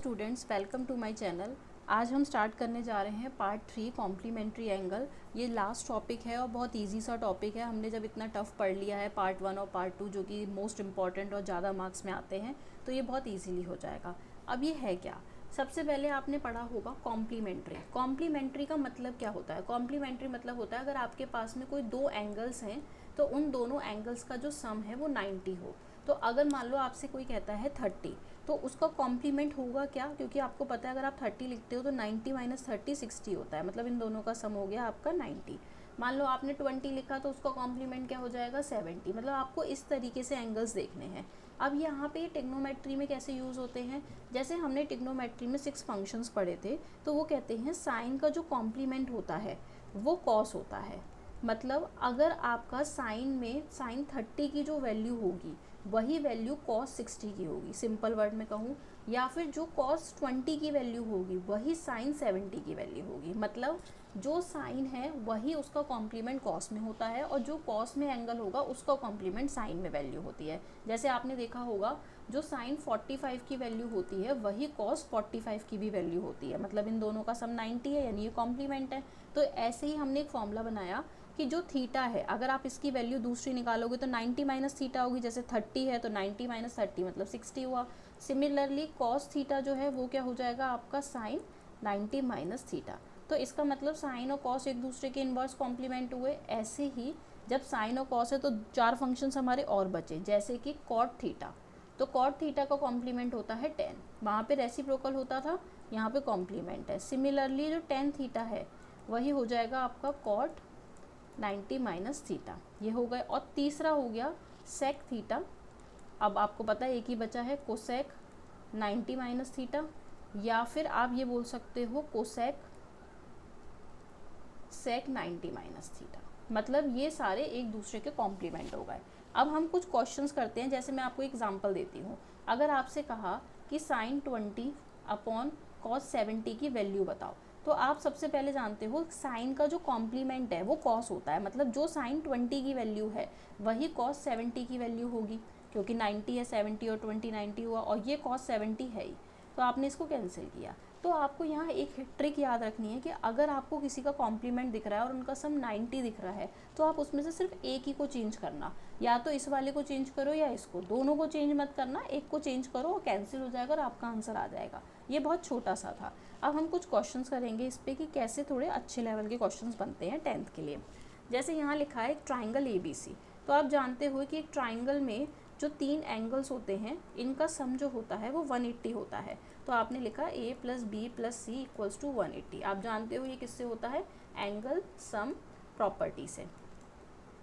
Students, welcome to my channel. आज हम start करने जा रहे हैं पार्ट 3 कॉम्प्लीमेंट्री एंगल। ये लास्ट टॉपिक है और बहुत इजी सा टॉपिक है। हमने जब इतना टफ पढ़ लिया है पार्ट 1 और पार्ट 2 जो कि मोस्ट इम्पॉर्टेंट और ज़्यादा मार्क्स में आते हैं, तो ये बहुत इजीली हो जाएगा। अब ये है क्या? सबसे पहले आपने पढ़ा होगा कॉम्प्लीमेंट्री। कॉम्प्लीमेंट्री का मतलब क्या होता है? कॉम्प्लीमेंट्री मतलब होता है अगर आपके पास में कोई दो एंगल्स हैं तो उन दोनों एंगल्स का जो सम है वो 90 हो। तो अगर मान लो आपसे कोई कहता है 30, तो उसका कॉम्प्लीमेंट होगा क्या? क्योंकि आपको पता है अगर आप 30 लिखते हो तो 90 माइनस 30 60 होता है, मतलब इन दोनों का सम हो गया आपका 90। मान लो आपने 20 लिखा तो उसका कॉम्प्लीमेंट क्या हो जाएगा? 70। मतलब आपको इस तरीके से एंगल्स देखने हैं। अब यहाँ पे टिग्नोमेट्री में कैसे यूज़ होते हैं? जैसे हमने टिग्नोमेट्री में 6 फंक्शंस पढ़े थे, तो वो कहते हैं साइन का जो कॉम्प्लीमेंट होता है वो कॉस होता है। मतलब अगर आपका साइन में साइन 30 की जो वैल्यू होगी वही वैल्यू कॉस 60 की होगी, सिंपल वर्ड में कहूँ, या फिर जो कॉस 20 की वैल्यू होगी वही साइन 70 की वैल्यू होगी। मतलब जो साइन है वही उसका कॉम्प्लीमेंट कॉस में होता है और जो कॉस में एंगल होगा उसका कॉम्प्लीमेंट साइन में वैल्यू होती है। जैसे आपने देखा होगा जो साइन 45 की वैल्यू होती है वही कॉस 45 की भी वैल्यू होती है, मतलब इन दोनों का सम 90 है, यानी ये कॉम्प्लीमेंट है। तो ऐसे ही हमने एक फॉर्मूला बनाया कि जो थीटा है अगर आप इसकी वैल्यू दूसरी निकालोगे तो 90 माइनस थीटा होगी। जैसे 30 है तो 90 माइनस 30 मतलब 60 हुआ। सिमिलरली कॉस थीटा जो है वो क्या हो जाएगा आपका साइन 90 माइनस थीटा। तो इसका मतलब साइन और कॉस एक दूसरे के इन्वर्स कॉम्प्लीमेंट हुए। ऐसे ही जब साइन और कॉस है तो 4 फंक्शंस हमारे और बचे, जैसे कि कॉट थीटा। तो कॉट थीटा का कॉम्प्लीमेंट होता है 10, वहाँ पे रेसिप्रोकल होता था, यहाँ पे कॉम्प्लीमेंट है। सिमिलरली जो टेन थीटा है वही हो जाएगा आपका कॉट 90 माइनस थीटा, ये हो गए। और तीसरा हो गया सेक थीटा। अब आपको पता है एक ही बचा है, कोसेक 90 माइनस थीटा, या फिर आप ये बोल सकते हो कोसेक सेक 90 माइनस थीटा। मतलब ये सारे एक दूसरे के कॉम्प्लीमेंट हो गए। अब हम कुछ क्वेश्चंस करते हैं। जैसे मैं आपको एग्जांपल देती हूँ। अगर आपसे कहा कि साइन 20 अपॉन कॉस 70 की वैल्यू बताओ, तो आप सबसे पहले जानते हो साइन का जो कॉम्प्लीमेंट है वो कॉस होता है। मतलब जो साइन 20 की वैल्यू है वही कॉस 70 की वैल्यू होगी, क्योंकि 90 है 70 और 20 90 हुआ, और ये कॉस 70 है ही, तो आपने इसको कैंसिल किया। तो आपको यहाँ एक ट्रिक याद रखनी है कि अगर आपको किसी का कॉम्प्लीमेंट दिख रहा है और उनका सम 90 दिख रहा है तो आप उसमें से सिर्फ एक ही को चेंज करना, या तो इस वाले को चेंज करो या इसको, दोनों को चेंज मत करना, एक को चेंज करो और कैंसिल हो जाएगा और आपका आंसर आ जाएगा। ये बहुत छोटा सा था। अब हम कुछ क्वेश्चंस करेंगे इस पर कि कैसे थोड़े अच्छे लेवल के क्वेश्चंस बनते हैं 10th के लिए। जैसे यहाँ लिखा है एक ट्राइंगल ABC। तो आप जानते हो कि एक ट्राइंगल में जो 3 एंगल्स होते हैं इनका सम जो होता है वो 180 होता है। तो आपने लिखा A plus B plus C equals to 180। आप जानते हो ये किससे होता है? एंगल सम प्रॉपर्टी से।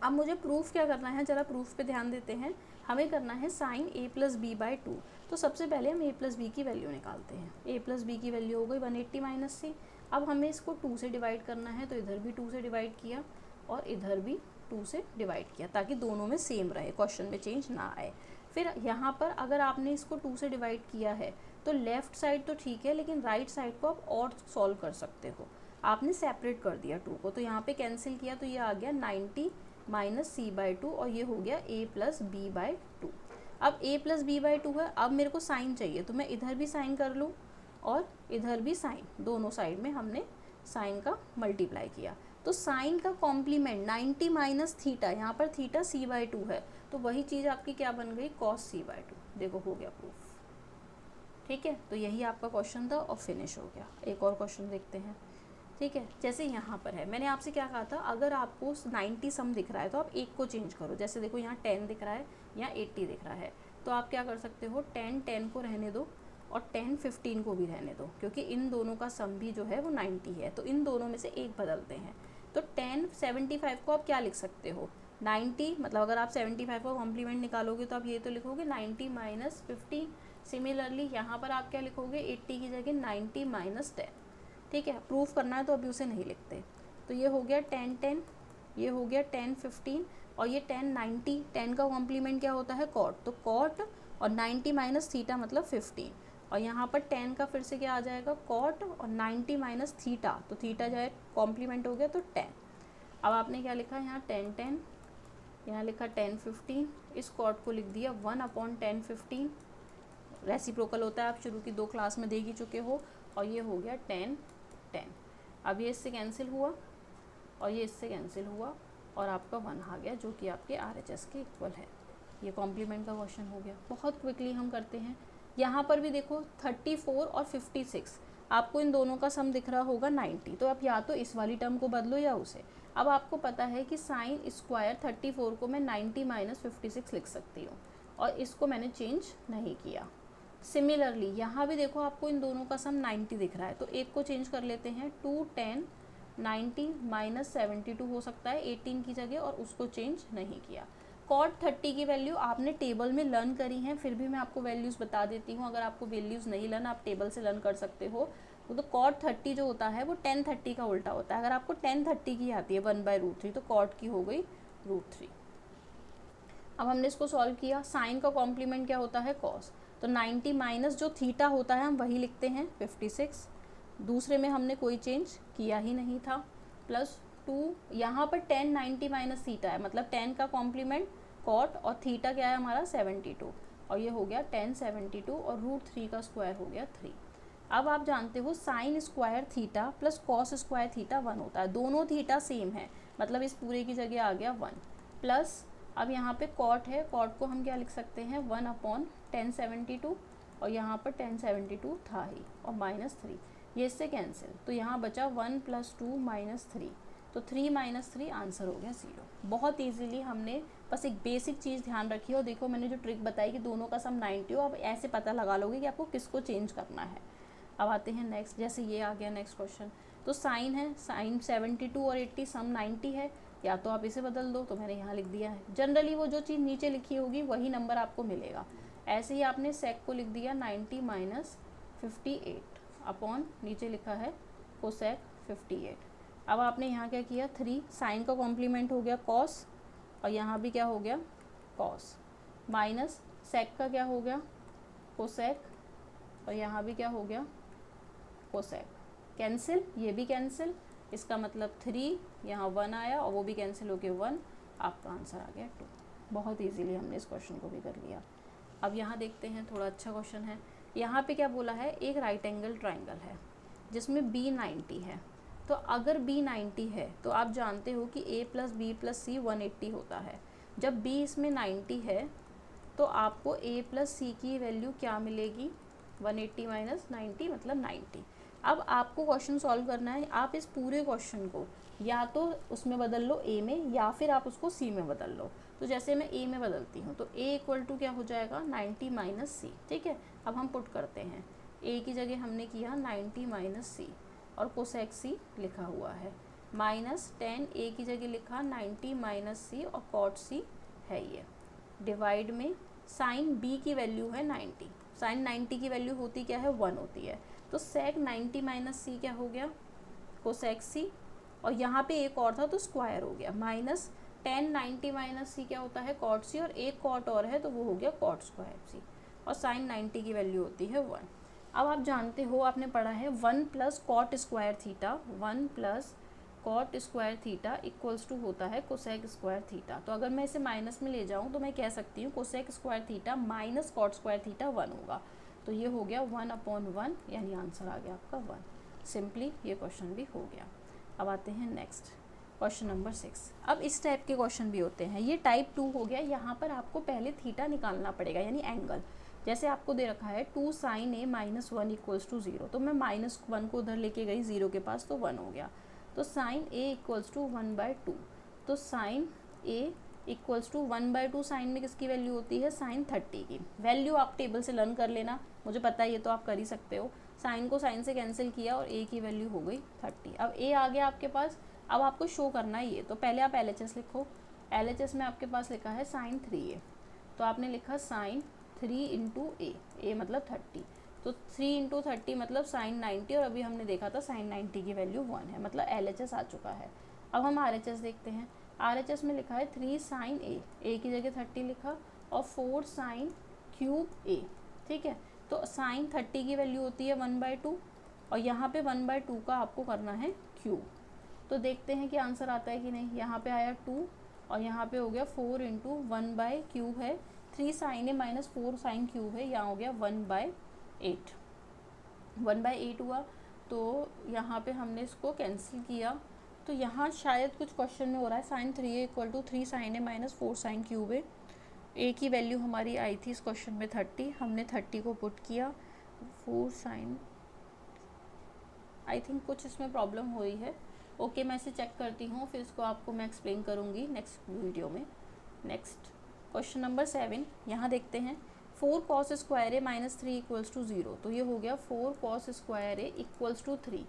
अब मुझे प्रूफ क्या करना है, ज़रा प्रूफ पे ध्यान देते हैं। हमें करना है sine A plus B by 2। तो सबसे पहले हम A प्लस बी की वैल्यू निकालते हैं। A प्लस बी की वैल्यू हो गई 180 माइनस सी। अब हमें इसको 2 से डिवाइड करना है, तो इधर भी 2 से डिवाइड किया और इधर भी 2 से डिवाइड किया, ताकि दोनों में सेम रहे, क्वेश्चन में चेंज ना आए। फिर यहाँ पर अगर आपने इसको 2 से डिवाइड किया है तो लेफ़्ट साइड तो ठीक है, लेकिन राइट साइड को आप और सॉल्व कर सकते हो। आपने सेपरेट कर दिया 2 को, तो यहाँ पे कैंसिल किया तो ये आ गया 90 माइनस सी बाई 2, और ये हो गया A प्लस बी बाई 2। अब A प्लस बी बाई 2 है। अब मेरे को साइन चाहिए, तो मैं इधर भी साइन कर लूँ और इधर भी साइन, दोनों साइड में हमने साइन का मल्टीप्लाई किया। तो साइन का कॉम्प्लीमेंट 90 माइनस थीटा, यहाँ पर थीटा सी बाई 2 है, तो वही चीज़ आपकी क्या बन गई? Cos C by 2। देखो हो गया प्रूफ। ठीक है, तो यही आपका क्वेश्चन था और फिनिश हो गया। एक और क्वेश्चन देखते हैं। ठीक है, जैसे यहाँ पर है, मैंने आपसे क्या कहा था, अगर आपको 90 सम दिख रहा है तो आप एक को चेंज करो। जैसे देखो यहाँ 10 दिख रहा है, यहाँ 80 दिख रहा है, तो आप क्या कर सकते हो, 10 10 को रहने दो और 10 15 को भी रहने दो, क्योंकि इन दोनों का सम भी जो है वो 90 है, तो इन दोनों में से एक बदलते हैं। तो 10 75 को आप क्या लिख सकते हो? 90, मतलब अगर आप 75 का कॉम्प्लीमेंट निकालोगे तो आप ये तो लिखोगे 90 माइनस 15। सिमिलरली यहाँ पर आप क्या लिखोगे? 80 की जगह 90 माइनस 10। ठीक है, प्रूफ करना है तो अभी उसे नहीं लिखते। तो ये हो गया 10 10, ये हो गया 10 15, और ये 10 90। 10 का कॉम्प्लीमेंट क्या होता है? कॉट, तो कॉट और 90 माइनस थीटा मतलब 15, और यहाँ पर 10 का फिर से क्या आ जाएगा? कॉट और 90 माइनस थीटा, तो थीटा जो है कॉम्प्लीमेंट हो गया तो 10। अब आपने क्या लिखा यहाँ? 10 10, यहाँ लिखा 10 15, इस कॉट को लिख दिया 1 अपॉन 10 15, रेसिप्रोकल होता है, आप शुरू की 2 क्लास में देख ही चुके हो। और ये हो गया 10 10। अब ये इससे कैंसिल हुआ और ये इससे कैंसिल हुआ और आपका 1 आ गया, जो कि आपके RHS के इक्वल है। ये कॉम्प्लीमेंट का क्वेश्चन हो गया। बहुत क्विकली हम करते हैं। यहाँ पर भी देखो 34 और 56, आपको इन दोनों का सम दिख रहा होगा 90, तो आप या तो इस वाली टर्म को बदलो या उसे। अब आपको पता है कि साइन स्क्वायर 34 को मैं 90 माइनस 56 लिख सकती हूँ, और इसको मैंने चेंज नहीं किया। सिमिलरली यहाँ भी देखो आपको इन दोनों का सम 90 दिख रहा है, तो एक को चेंज कर लेते हैं। 2 10 90 माइनस 72 हो सकता है 18 की जगह, और उसको चेंज नहीं किया। कॉट 30 की वैल्यू आपने टेबल में लर्न करी हैं, फिर भी मैं आपको वैल्यूज़ बता देती हूँ। अगर आपको वैल्यूज़ नहीं लर्न, आप टेबल से लर्न कर सकते हो। तो कॉट 30 जो होता है वो 1030 का उल्टा होता है। अगर आपको 1030 की आती है 1/√3, तो कॉट की हो गई √3। अब हमने इसको सॉल्व किया। साइन का कॉम्प्लीमेंट क्या होता है? कॉस। तो 90 माइनस जो थीटा होता है हम वही लिखते हैं 56। दूसरे में हमने कोई चेंज किया ही नहीं था। प्लस 2, यहाँ पर 10 90 माइनस थीटा है, मतलब 10 का कॉम्प्लीमेंट कॉट, और थीटा क्या है हमारा 72, और ये हो गया 10 72 और √3 का स्क्वायर हो गया 3। अब आप जानते हो sine square theta plus cos square theta 1 होता है। दोनों थीटा सेम है, मतलब इस पूरे की जगह आ गया 1। प्लस अब यहाँ पे कॉट है, कॉट को हम क्या लिख सकते हैं 1/1072, और यहाँ पर 1072 था ही, और -3, ये इससे कैंसिल, तो यहाँ बचा 1 + 2 - 3, तो 3 - 3 आंसर हो गया 0। बहुत इजीली हमने बस एक बेसिक चीज़ ध्यान रखी है। और देखो मैंने जो ट्रिक बताई कि दोनों का सम 90 हो, अब ऐसे पता लगा लोगे कि आपको किसको चेंज करना है। अब आते हैं नेक्स्ट, जैसे ये आ गया नेक्स्ट क्वेश्चन। तो साइन है, साइन 72 और 80 सम 90 है, या तो आप इसे बदल दो, तो मैंने यहाँ लिख दिया है। जनरली वो जो चीज़ नीचे लिखी होगी वही नंबर आपको मिलेगा। ऐसे ही आपने सेक को लिख दिया 90 माइनस 58 अपॉन नीचे लिखा है कोसेक 58। अब आपने यहाँ क्या किया 3, साइन का कॉम्प्लीमेंट हो गया कॉस, और यहाँ भी क्या हो गया कॉस, माइनस सेक का क्या हो गया कोसेक, और यहाँ भी क्या हो गया कोसेक, कैंसिल, ये भी कैंसिल, इसका मतलब 3, यहाँ 1 आया और वो भी कैंसिल हो गया 1, आपका आंसर आ गया 2। बहुत इजीली हमने इस क्वेश्चन को भी कर लिया। अब यहाँ देखते हैं, थोड़ा अच्छा क्वेश्चन है। यहाँ पे क्या बोला है, एक राइट एंगल ट्राइंगल है जिसमें B 90 है। तो अगर B 90 है तो आप जानते हो कि A + B + C 180 होता है। जब B इसमें 90 है तो आपको A + C की वैल्यू क्या मिलेगी, 180 - 90 मतलब 90। अब आपको क्वेश्चन सॉल्व करना है। आप इस पूरे क्वेश्चन को या तो उसमें बदल लो A में, या फिर आप उसको C में बदल लो। तो जैसे मैं A में बदलती हूँ, तो A = क्या हो जाएगा 90 - C, ठीक है। अब हम पुट करते हैं, A की जगह हमने किया 90 - C, और कोसेक C लिखा हुआ है, -10 A की जगह लिखा 90 - C, और कॉट C है ये, डिवाइड में साइन B की वैल्यू है 90। साइन 90 की वैल्यू होती क्या है 1 होती है, तो सेक 90 - C क्या हो गया कोसेक C, और यहाँ पे एक और था तो स्क्वायर हो गया, -10 90 - C क्या होता है कॉट C, और एक कॉट और है तो वो हो गया कॉट स्क्वायर C, और साइन 90 की वैल्यू होती है 1। अब आप जानते हो, आपने पढ़ा है 1 + cot square theta, 1 + cot square theta = होता है कोसेक स्क्वायर थीटा। तो अगर मैं इसे माइनस में ले जाऊँ तो मैं कह सकती हूँ cosec square theta minus cot square theta 1 होगा। तो ये हो गया 1/1, यानी आंसर आ गया आपका 1। सिंपली ये क्वेश्चन भी हो गया। अब आते हैं नेक्स्ट, क्वेश्चन नंबर 6। अब इस टाइप के क्वेश्चन भी होते हैं, ये टाइप 2 हो गया। यहाँ पर आपको पहले थीटा निकालना पड़ेगा, यानी एंगल। जैसे आपको दे रखा है 2 sin A - 1 = 0, तो मैं -1 को उधर लेके गई 0 के पास, तो 1 हो गया। तो साइन A = 1/2, तो साइन A = 1/2, साइन में किसकी वैल्यू होती है साइन 30 की। वैल्यू आप टेबल से लर्न कर लेना, मुझे पता है ये तो आप कर ही सकते हो। साइन को साइन से कैंसिल किया और A की वैल्यू हो गई 30। अब A आ गया आपके पास, अब आपको शो करना है ये, तो पहले आप LHS लिखो। LHS में आपके पास लिखा है साइन 3A, तो आपने लिखा साइन 3 × A, A मतलब 30, तो 3 × 30 मतलब साइन 90, और अभी हमने देखा था साइन 90 की वैल्यू 1 है, मतलब LHS आ चुका है। अब हम RHS देखते हैं। RHS में लिखा है 3 sin A, A की जगह 30 लिखा, और 4 sin³ A, ठीक है। तो साइन 30 की वैल्यू होती है 1/2, और यहाँ पे 1/2 का आपको करना है क्यूब। तो देखते हैं कि आंसर आता है कि नहीं। यहाँ पे आया 2, और यहाँ पे हो गया 4 × 1/³ है 3 sine A minus 4 sine cube है, यहाँ हो गया 1/8, 1/8 हुआ। तो यहाँ पे हमने इसको कैंसिल किया, तो यहाँ शायद कुछ क्वेश्चन में हो रहा है sine 3a equal to 3 sine A minus 4 sine cube है। ए की वैल्यू हमारी आई थी इस क्वेश्चन में 30, हमने 30 को पुट किया, 4 साइन, आई थिंक कुछ इसमें प्रॉब्लम हुई है। ओके, मैं इसे चेक करती हूँ, फिर इसको आपको मैं एक्सप्लेन करूँगी नेक्स्ट वीडियो में। नेक्स्ट क्वेश्चन नंबर 7 यहाँ देखते हैं। 4 cos square A minus 3 equals to 0, तो ये हो गया 4 cos square A equals to 3,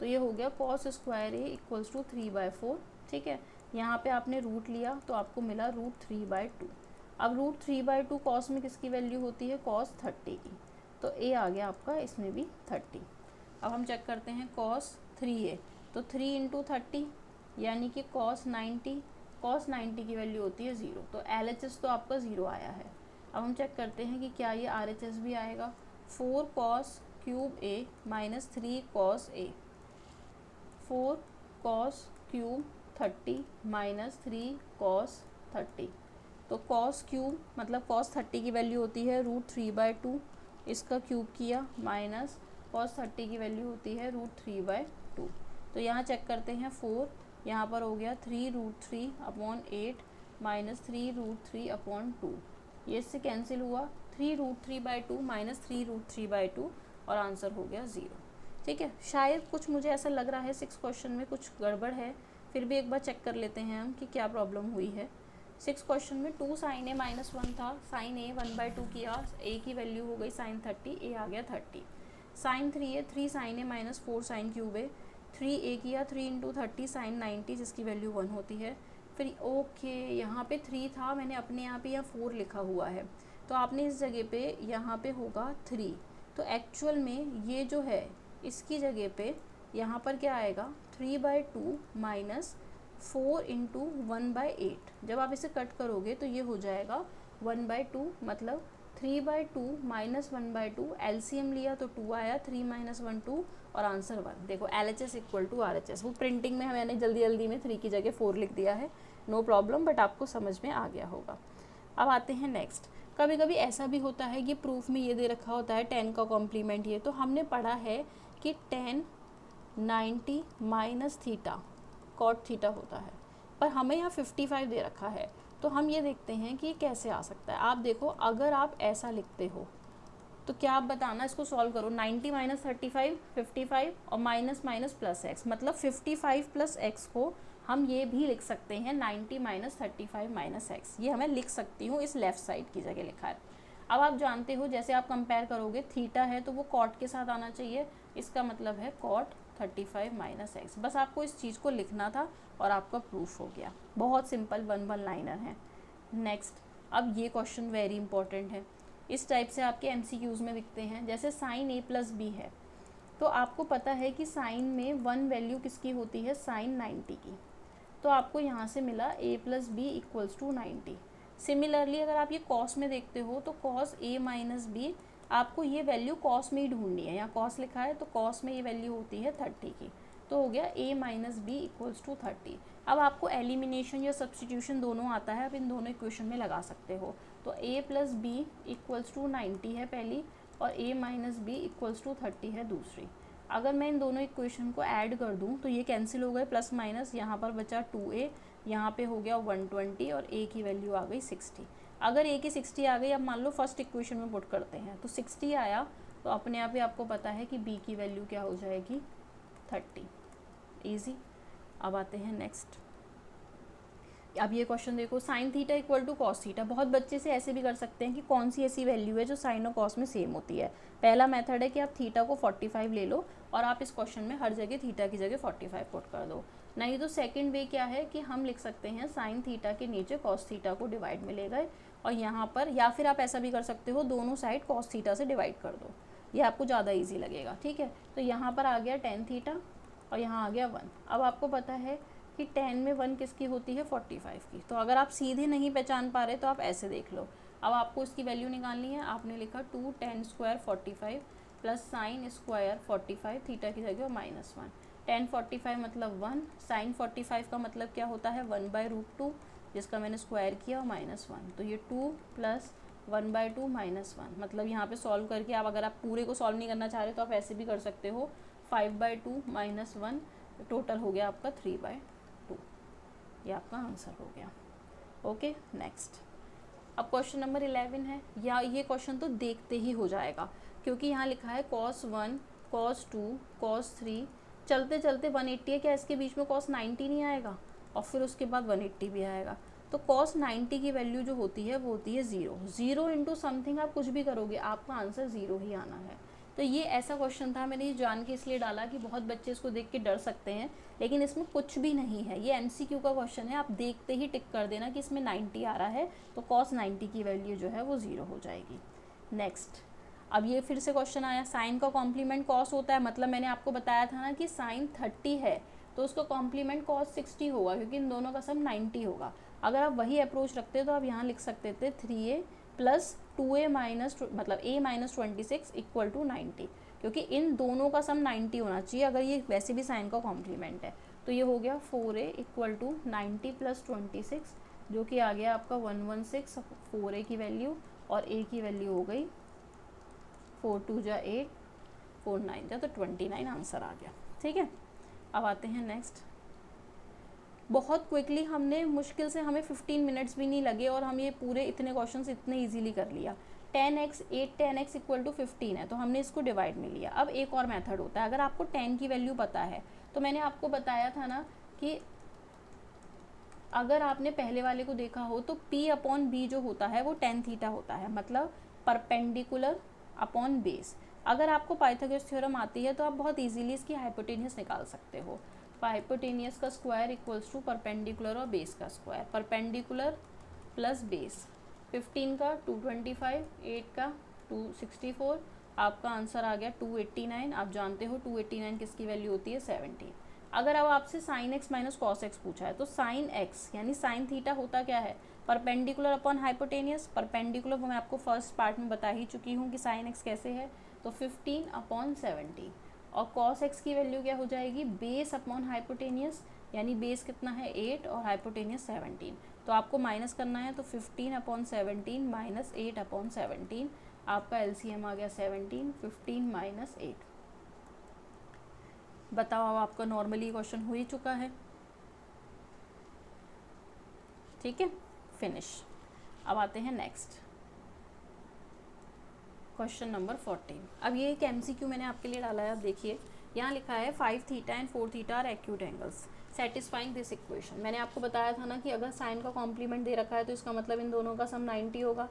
तो ये हो गया cos square A equals to 3/4। ठीक है, यहाँ पे आपने रूट लिया तो आपको मिला √3/2। अब √3/2 cos में किसकी वैल्यू होती है, cos 30 की, तो ए आ गया आपका इसमें भी 30। अब हम चेक करते हैं cos 3a, तो 3 इंटू 30 यानी कि cos 90 की वैल्यू होती है 0, तो LHS तो आपका 0 आया है। अब हम चेक करते हैं कि क्या ये RHS भी आएगा। 4 cos cube a minus 3 cos a, 4 cos cube 30 minus 3 cos 30, तो cos क्यूब मतलब cos 30 की वैल्यू होती है √3/2, इसका क्यूब किया माइनस cos 30 की वैल्यू होती है √3/2। तो यहाँ चेक करते हैं 4, यहाँ पर हो गया 3√3/8 माइनस 3√3/2, ये इससे कैंसिल हुआ, 3√3/2 माइनस 3√3/2 और आंसर हो गया 0। ठीक है, शायद कुछ मुझे ऐसा लग रहा है 6 क्वेश्चन में कुछ गड़बड़ है, फिर भी एक बार चेक कर लेते हैं हम कि क्या प्रॉब्लम हुई है। 6 क्वेश्चन में 2 साइन ए माइनस 1 था, साइन ए 1/2 किया, ए की वैल्यू हो गई साइन 30, ए आ गया 30। Sign 3a 3 sine A minus 4 sine cube है, 3a किया, 3 इंटू 30 साइन 90 जिसकी वैल्यू 1 होती है। फिर ओके, यहाँ पे 3 था, मैंने अपने यहाँ पे यहाँ 4 लिखा हुआ है, तो आपने इस जगह पे यहाँ पे होगा 3, तो एक्चुअल में ये जो है इसकी जगह पे यहाँ पर क्या आएगा 3/2 माइनस 4 इंटू 1/8। जब आप इसे कट करोगे तो ये हो जाएगा 1/2, मतलब 3/2 माइनस 1/2, एलसीएम लिया तो 2 आया, 3 माइनस 1 2 और आंसर 1। देखो LHS इक्वल टू RHS, वो प्रिंटिंग में मैंने जल्दी जल्दी में 3 की जगह 4 लिख दिया है, नो प्रॉब्लम, बट आपको समझ में आ गया होगा। अब आते हैं नेक्स्ट। कभी कभी ऐसा भी होता है कि प्रूफ में ये दे रखा होता है 10 का कॉम्प्लीमेंट, ये तो हमने पढ़ा है कि 10 90 माइनस थीटा कॉट थीटा होता है, पर हमें यहाँ 55 दे रखा है, तो हम ये देखते हैं कि ये कैसे आ सकता है। आप देखो, अगर आप ऐसा लिखते हो तो क्या आप बताना, इसको सॉल्व करो, 90 माइनस 35 55 और माइनस माइनस प्लस एक्स, मतलब 55 प्लस एक्स को हम ये भी लिख सकते हैं 90 माइनस 35 माइनस एक्स, ये हमें लिख सकती हूँ, इस लेफ्ट साइड की जगह लिखा है। अब आप जानते हो जैसे आप कंपेयर करोगे, थीटा है तो वो कॉट के साथ आना चाहिए, इसका मतलब है कॉट 35 माइनस एक्स। बस आपको इस चीज़ को लिखना था और आपका प्रूफ हो गया। बहुत सिंपल 1 लाइनर है। नेक्स्ट, अब ये क्वेश्चन वेरी इंपॉर्टेंट है, इस टाइप से आपके MCQs में दिखते हैं। जैसे साइन a प्लस बी है, तो आपको पता है कि साइन में 1 वैल्यू किसकी होती है, साइन 90 की, तो आपको यहाँ से मिला a plus B equals to 90। Similarly अगर आप ये कॉस में देखते हो तो कॉस a माइनस बी, आपको ये वैल्यू कॉस में ही ढूंढनी है, यहाँ कॉस लिखा है तो कॉस में ये वैल्यू होती है 30 की, तो हो गया a minus B equals to 30। अब आपको एलिमिनेशन या सब्सटीट्यूशन दोनों आता है, आप इन दोनों इक्वेशन में लगा सकते हो। तो a plus B equals to 90 है पहली, और a minus B equals to 30 है दूसरी। अगर मैं इन दोनों इक्वेशन को ऐड कर दूं तो ये कैंसिल हो गए, प्लस माइनस, यहाँ पर बचा 2a, यहाँ पे हो गया 120 और a की वैल्यू आ गई 60। अगर a की 60 आ गई, अब मान लो फर्स्ट इक्वेशन में पुट करते हैं तो 60 आया, तो अपने आप ही आपको पता है कि b की वैल्यू क्या हो जाएगी 30। ईजी। अब आते हैं नेक्स्ट। अब ये क्वेश्चन देखो, sine theta equal to cos theta. बहुत बच्चे से ऐसे भी कर सकते हैं कि कौन सी ऐसी वैल्यू है जो साइन और कॉस में सेम होती है। पहला मेथड है कि आप थीटा को 45 ले लो और आप इस क्वेश्चन में हर जगह थीटा की जगह 45 पुट कर दो। नहीं तो सेकंड वे क्या है कि हम लिख सकते हैं साइन थीटा के नीचे कॉस थीटा को डिवाइड में ले गए और यहाँ पर, या फिर आप ऐसा भी कर सकते हो दोनों साइड कॉस थीटा से डिवाइड कर दो, ये आपको ज़्यादा ईजी लगेगा। ठीक है, तो यहाँ पर आ गया टेन थीटा और यहाँ आ गया 1। अब आपको पता है कि 10 में 1 किसकी होती है 45 की, तो अगर आप सीधे नहीं पहचान पा रहे तो आप ऐसे देख लो। अब आपको इसकी वैल्यू निकालनी है, आपने लिखा 2 10 square 45 plus sine square 45 theta की जगह -1। 10 45 मतलब 1, साइन 45 का मतलब क्या होता है 1/√2, जिसका मैंने स्क्वायर किया और -1, तो ये 2 प्लस 1/2 -1, मतलब यहाँ पे सॉल्व करके आप अगर आप पूरे को सॉल्व नहीं करना चाह रहे तो आप ऐसे भी कर सकते हो। 5/2 -1 टोटल हो गया आपका 3/2, ये आपका आंसर हो गया। Okay, next. अब क्वेश्चन नंबर 11 है, या ये क्वेश्चन तो देखते ही हो जाएगा क्योंकि यहाँ लिखा है cos 1, cos 2, cos 3, चलते चलते 180 है, क्या इसके बीच में cos 90 नहीं आएगा और फिर उसके बाद 180 भी आएगा। तो cos 90 की वैल्यू जो होती है वो होती है 0। 0 इंटू समथिंग आप कुछ भी करोगे आपका आंसर 0 ही आना है। तो ये ऐसा क्वेश्चन था, मैंने ये जान के इसलिए डाला कि बहुत बच्चे इसको देख के डर सकते हैं, लेकिन इसमें कुछ भी नहीं है, ये MCQ का क्वेश्चन है। आप देखते ही टिक कर देना कि इसमें 90 आ रहा है, तो cos 90 की वैल्यू जो है वो 0 हो जाएगी। नेक्स्ट, अब ये फिर से क्वेश्चन आया, साइन का कॉम्प्लीमेंट cos होता है, मतलब मैंने आपको बताया था ना कि साइन 30 है तो उसका कॉम्प्लीमेंट cos 60 होगा क्योंकि इन दोनों का सम 90 होगा। अगर आप वही अप्रोच रखते तो आप यहाँ लिख सकते थे 3a प्लस 2a माइनस मतलब a माइनस 26 इक्वल टू 90, क्योंकि इन दोनों का सम 90 होना चाहिए अगर ये वैसे भी साइन का कॉम्प्लीमेंट है। तो ये हो गया 4a इक्वल टू 90 प्लस 26, जो कि आ गया आपका 116 4a की वैल्यू, और a की वैल्यू हो गई 4 2 जा 8, 4 9 जा तो 29 आंसर आ गया। ठीक है, अब आते हैं नेक्स्ट। बहुत क्विकली हमने, मुश्किल से हमें 15 मिनट्स भी नहीं लगे और हम ये पूरे इतने क्वेश्चंस इतने इजीली कर लिया। 10x 8 10x इक्वल टू 15 है तो हमने इसको डिवाइड में लिया। अब एक और मेथड होता है, अगर आपको 10 की वैल्यू पता है तो मैंने आपको बताया था ना कि अगर आपने पहले वाले को देखा हो तो P/B जो होता है वो tan थीटा होता है, मतलब परपेंडिकुलर अपॉन बेस। अगर आपको पाइथागोरस थ्योरम आती है तो आप बहुत इजीली इसकी हाइपोटेनियस निकाल सकते हो। हाइपोटेनियस का स्क्वायर इक्वल्स टू परपेंडिकुलर और बेस का स्क्वायर, परपेंडिकुलर प्लस बेस। 15 का 225, 8 का 264, आपका आंसर आ गया 289। आप जानते हो 289 किसकी वैल्यू होती है 17। अगर अब आपसे sine x minus cos x पूछा है तो साइन x यानी साइन थीटा होता क्या है, परपेंडिकुलर अपॉन हाइपोटेनियस। परपेंडिकुलर वो मैं आपको फर्स्ट पार्ट में बता ही चुकी हूँ कि साइन x कैसे है, तो 15/70। और cos x की वैल्यू क्या हो जाएगी, बेस अपॉन हाइपोटेनियस, यानी बेस कितना है 8 और हाइपोटेनियस 17। तो आपको माइनस करना है, तो 15/17 माइनस 8/17, आपका LCM आ गया 17, 15 माइनस 8। बताओ, अब आपका नॉर्मली क्वेश्चन हो ही चुका है। ठीक है, फिनिश। अब आते हैं नेक्स्ट, क्वेश्चन नंबर 14। अब ये एक MCQ मैंने आपके लिए डाला है। अब देखिए, यहाँ लिखा है 5 theta and 4 theta are acute angles satisfying this equation. मैंने आपको बताया था ना कि अगर साइन का कॉम्प्लीमेंट दे रखा है तो इसका मतलब इन दोनों का सम 90 होगा।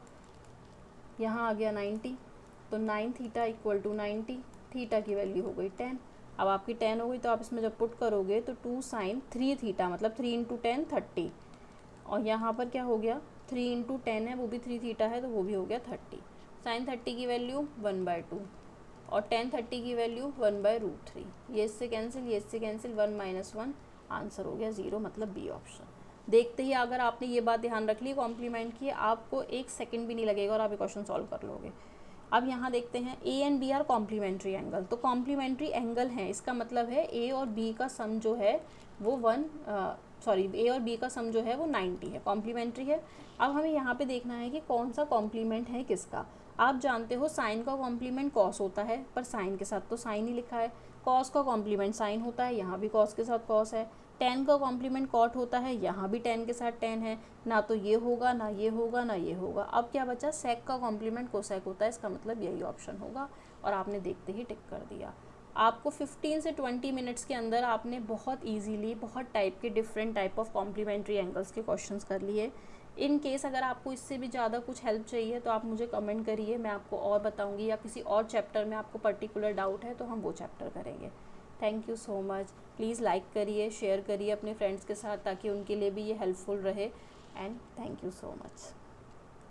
यहाँ आ गया 90, तो 9 थीटा इक्वल टू 90, थीटा की वैल्यू हो गई 10। अब आपकी 10 हो गई तो आप इसमें जब पुट करोगे तो 2 साइन 3 थीटा, मतलब 3 इंटू 10 30, और यहाँ पर क्या हो गया 3 इंटू 10 है वो भी 3 थीटा है तो वो भी हो गया 30। साइन 30 की वैल्यू 1/2 और टेन 30 की वैल्यू 1/√3। ये इससे कैंसिल, ये इससे कैंसिल, 1 - 1, आंसर हो गया 0, मतलब बी ऑप्शन। देखते ही अगर आपने ये बात ध्यान रख ली कॉम्प्लीमेंट की, आपको 1 सेकंड भी नहीं लगेगा और आप ये क्वेश्चन सॉल्व कर लोगे। अब यहाँ देखते हैं A and B are complementary angle. तो कॉम्प्लीमेंट्री एंगल है, इसका मतलब है ए और बी का सम जो है वो ए और बी का सम जो है वो 90 है, कॉम्प्लीमेंट्री है। अब हमें यहाँ पे देखना है कि कौन सा कॉम्प्लीमेंट है किसका। आप जानते हो साइन का कॉम्प्लीमेंट कॉस होता है, पर साइन के साथ तो साइन ही लिखा है। कॉस का कॉम्प्लीमेंट साइन होता है, यहाँ भी कॉस के साथ कॉस है। टेन का कॉम्प्लीमेंट कॉट होता है, यहाँ भी टेन के साथ टेन है। ना तो ये होगा, ना ये होगा, ना ये होगा। अब क्या बचा, सेक का कॉम्प्लीमेंट कोसेक होता है, इसका मतलब यही ऑप्शन होगा, और आपने देखते ही टिक कर दिया। आपको 15 से 20 मिनट्स के अंदर आपने बहुत इजीली बहुत टाइप के different type of complementary angles के क्वेश्चंस कर लिए। इन केस अगर आपको इससे भी ज़्यादा कुछ हेल्प चाहिए तो आप मुझे कमेंट करिए, मैं आपको और बताऊंगी, या किसी और चैप्टर में आपको पर्टिकुलर डाउट है तो हम वो चैप्टर करेंगे। Thank you so much. Please like करिए, शेयर करिए अपने फ्रेंड्स के साथ ताकि उनके लिए भी ये हेल्पफुल रहे, and thank you so much.